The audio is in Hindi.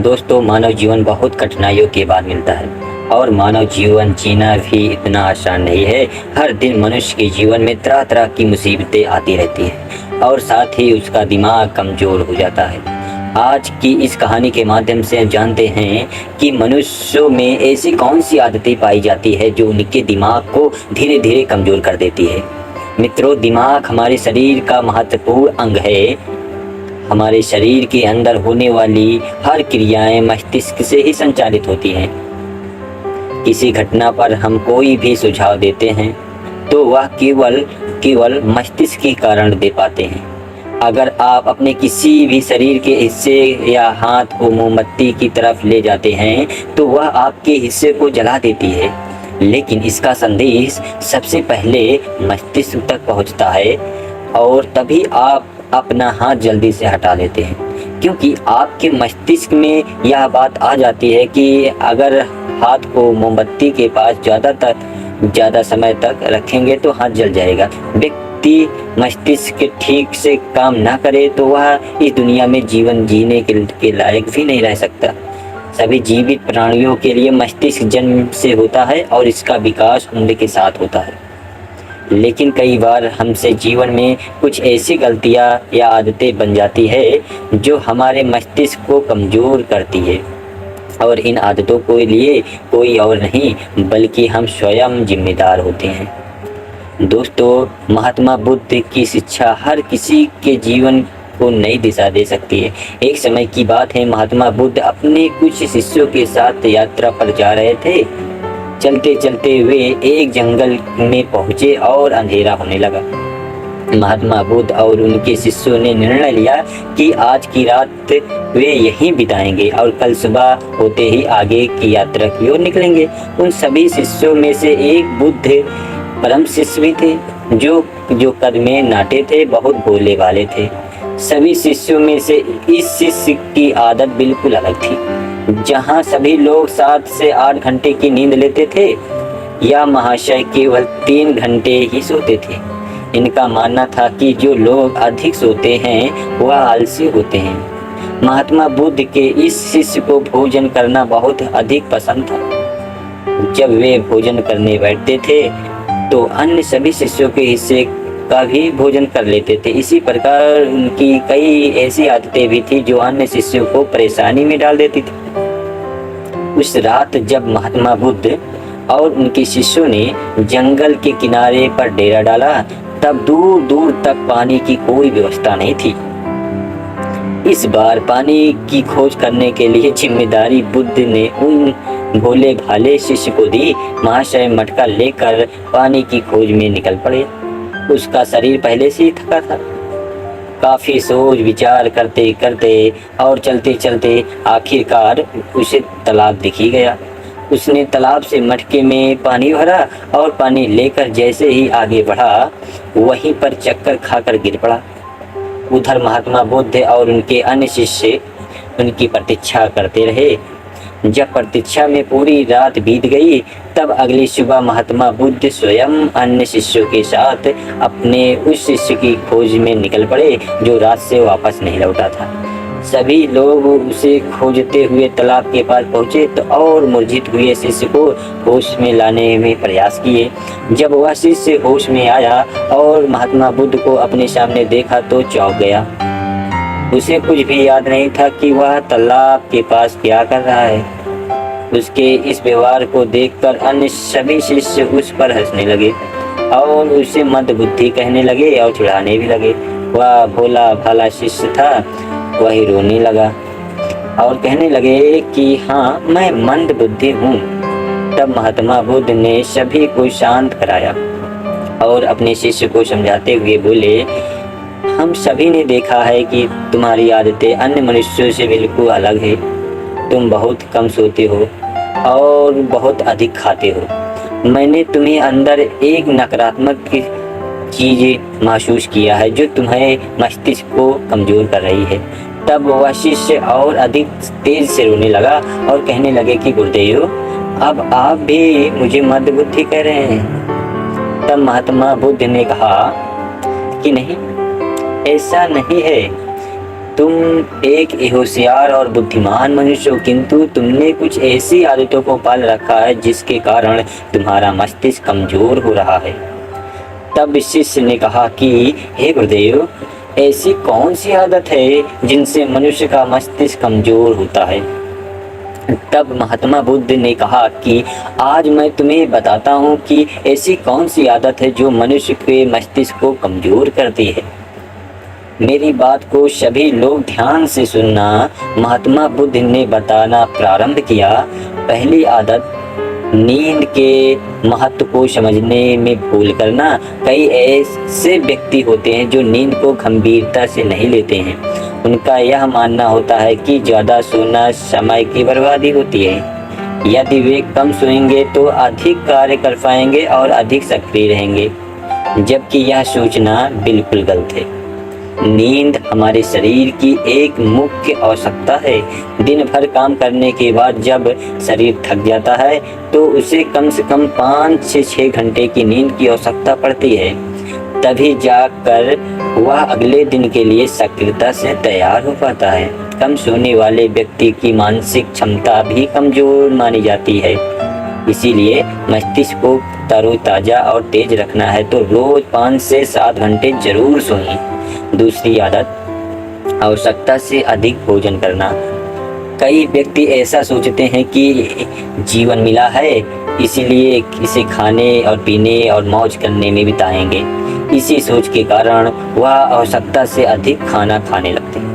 दोस्तों, मानव जीवन बहुत कठिनाइयों के बाद मिलता है और मानव जीवन जीना भी इतना आसान नहीं है। हर दिन मनुष्य के जीवन में तरह तरह की मुसीबतें आती रहती हैं और साथ ही उसका दिमाग कमज़ोर हो जाता है। आज की इस कहानी के माध्यम से हम जानते हैं कि मनुष्यों में ऐसी कौन सी आदतें पाई जाती है जो उनके दिमाग को धीरे धीरे कमज़ोर कर देती है। मित्रों, दिमाग हमारे शरीर का महत्वपूर्ण अंग है। हमारे शरीर के अंदर होने वाली हर क्रियाएं मस्तिष्क से ही संचालित होती हैं। किसी घटना पर हम कोई भी सुझाव देते हैं तो वह केवल मस्तिष्क के कारण दे पाते हैं। अगर आप अपने किसी भी शरीर के हिस्से या हाथ को मोमबत्ती की तरफ ले जाते हैं तो वह आपके हिस्से को जला देती है, लेकिन इसका संदेश सबसे पहले मस्तिष्क तक पहुंचता है और तभी आप अपना हाथ जल्दी से हटा लेते हैं, क्योंकि आपके मस्तिष्क में यह बात आ जाती है कि अगर हाथ को मोमबत्ती के पास ज़्यादा समय तक रखेंगे तो हाथ जल जाएगा। व्यक्ति मस्तिष्क ठीक से काम ना करे तो वह इस दुनिया में जीवन जीने के लायक भी नहीं रह सकता। सभी जीवित प्राणियों के लिए मस्तिष्क जन्म से होता है और इसका विकास उम्र के साथ होता है, लेकिन कई बार हमसे जीवन में कुछ ऐसी गलतियां या आदतें बन जाती है जो हमारे मस्तिष्क को कमज़ोर करती है और इन आदतों के लिए कोई और नहीं बल्कि हम स्वयं जिम्मेदार होते हैं। दोस्तों, महात्मा बुद्ध की शिक्षा हर किसी के जीवन को नई दिशा दे सकती है। एक समय की बात है, महात्मा बुद्ध अपने कुछ शिष्यों के साथ यात्रा पर जा रहे थे। चलते चलते वे एक जंगल में पहुंचे और अंधेरा होने लगा। महात्मा बुद्ध और उनके शिष्यों ने निर्णय लिया कि आज की रात वे यहीं बिताएंगे और कल सुबह होते ही आगे की यात्रा की ओर निकलेंगे। उन सभी शिष्यों में से एक बुद्ध परम शिष्य भी थे, जो कद में नाटे थे, बहुत भोले वाले थे। सभी शिष्यों में से इस शिष्य की आदत बिल्कुल अलग थी। जहां सभी लोग 7 से 8 घंटे की नींद लेते थे, यह महाशय केवल 3 घंटे ही सोते थे। इनका मानना था कि जो लोग अधिक सोते हैं वह आलसी होते हैं। महात्मा बुद्ध के इस शिष्य को भोजन करना बहुत अधिक पसंद था। जब वे भोजन करने बैठते थे तो अन्य सभी शिष्यों के हिस्से का भी भोजन कर लेते थे। इसी प्रकार उनकी कई ऐसी आदतें भी थी जो अन्य शिष्यों को परेशानी में डाल देती थी। उस रात जब महात्मा बुद्ध और उनके शिष्यों ने जंगल के किनारे पर डेरा डाला, तब दूर दूर तक पानी की कोई व्यवस्था नहीं थी। इस बार पानी की खोज करने के लिए जिम्मेदारी बुद्ध ने उन भोले भाले शिष्य को दी। महाशय मटका लेकर पानी की खोज में निकल पड़े। उसका शरीर पहले से ही थका था। काफी सोच विचार करते करते और चलते चलते आखिरकार उसे तालाब दिख ही गया। उसने तालाब से मटके में पानी भरा और पानी लेकर जैसे ही आगे बढ़ा, वहीं पर चक्कर खाकर गिर पड़ा। उधर महात्मा बुद्ध और उनके अन्य शिष्य उनकी प्रतीक्षा करते रहे। जब प्रतीक्षा में पूरी रात बीत गई, तब अगली सुबह महात्मा बुद्ध स्वयं अन्य शिष्यों के साथ अपने उस शिष्य की खोज में निकल पड़े जो रात से वापस नहीं लौटा था। सभी लोग उसे खोजते हुए तालाब के पास पहुंचे तो और मूर्छित हुए शिष्य को होश में लाने में प्रयास किए। जब वह शिष्य होश में आया और महात्मा बुद्ध को अपने सामने देखा तो चौंक गया। उसे कुछ भी याद नहीं था कि वह तालाब के पास क्या कर रहा है। उसके इस व्यवहार को देखकर अन्य सभी शिष्य उस पर हंसने लगे और उसे मंदबुद्धि कहने लगे और चिढ़ाने भी लगे। वह भोला भाला शिष्य था, वही रोने लगा और कहने लगे कि हाँ, मैं मंदबुद्धि हूँ। तब महात्मा बुद्ध ने सभी को शांत कराया और अपने शिष्य को समझाते हुए बोले, हम सभी ने देखा है कि तुम्हारी आदतें अन्य मनुष्यों से बिल्कुल अलग है। तुम बहुत कम सोते हो और बहुत अधिक खाते हो। मैंने तुम्हें अंदर एक नकारात्मक चीज़ महसूस किया है जो तुम्हारे मस्तिष्क को कमज़ोर कर रही है। तब वह शिष्य और अधिक तेज से रोने लगा और कहने लगे कि गुरुदेव, अब आप भी मुझे मंदबुद्धि कह रहे हैं। तब महात्मा बुद्ध ने कहा कि नहीं, ऐसा नहीं है। तुम एक होशियार और बुद्धिमान मनुष्य हो, किंतु तुमने कुछ ऐसी आदतों को पाल रखा है जिसके कारण तुम्हारा मस्तिष्क कमजोर हो रहा है। तब शिष्य ने कहा कि हे गुरुदेव, ऐसी कौन सी आदत है जिनसे मनुष्य का मस्तिष्क कमजोर होता है। तब महात्मा बुद्ध ने कहा कि आज मैं तुम्हें बताता हूँ कि ऐसी कौन सी आदत है जो मनुष्य के मस्तिष्क को कमजोर करती है। मेरी बात को सभी लोग ध्यान से सुनना। महात्मा बुद्ध ने बताना प्रारंभ किया। पहली आदत, नींद के महत्व को समझने में भूल करना। कई ऐसे व्यक्ति होते हैं जो नींद को गंभीरता से नहीं लेते हैं। उनका यह मानना होता है कि ज़्यादा सोना समय की बर्बादी होती है। यदि वे कम सोएंगे तो अधिक कार्य कर पाएंगे और अधिक सक्रिय रहेंगे, जबकि यह सोचना बिल्कुल गलत है। नींद हमारे शरीर की एक मुख्य आवश्यकता है। दिन भर काम करने के बाद जब शरीर थक जाता है तो उसे कम से कम 5 से 6 घंटे की नींद की आवश्यकता पड़ती है। तभी जाकर वह अगले दिन के लिए सक्रियता से तैयार हो पाता है। कम सोने वाले व्यक्ति की मानसिक क्षमता भी कमजोर मानी जाती है। इसीलिए मस्तिष्क को तरोताजा और तेज रखना है तो रोज 5 से 7 घंटे जरूर सोएं। दूसरी आदत, आवश्यकता से अधिक भोजन करना। कई व्यक्ति ऐसा सोचते हैं कि जीवन मिला है इसीलिए इसे खाने और पीने और मौज करने में बिताएंगे। इसी सोच के कारण वह आवश्यकता से अधिक खाना खाने लगते हैं।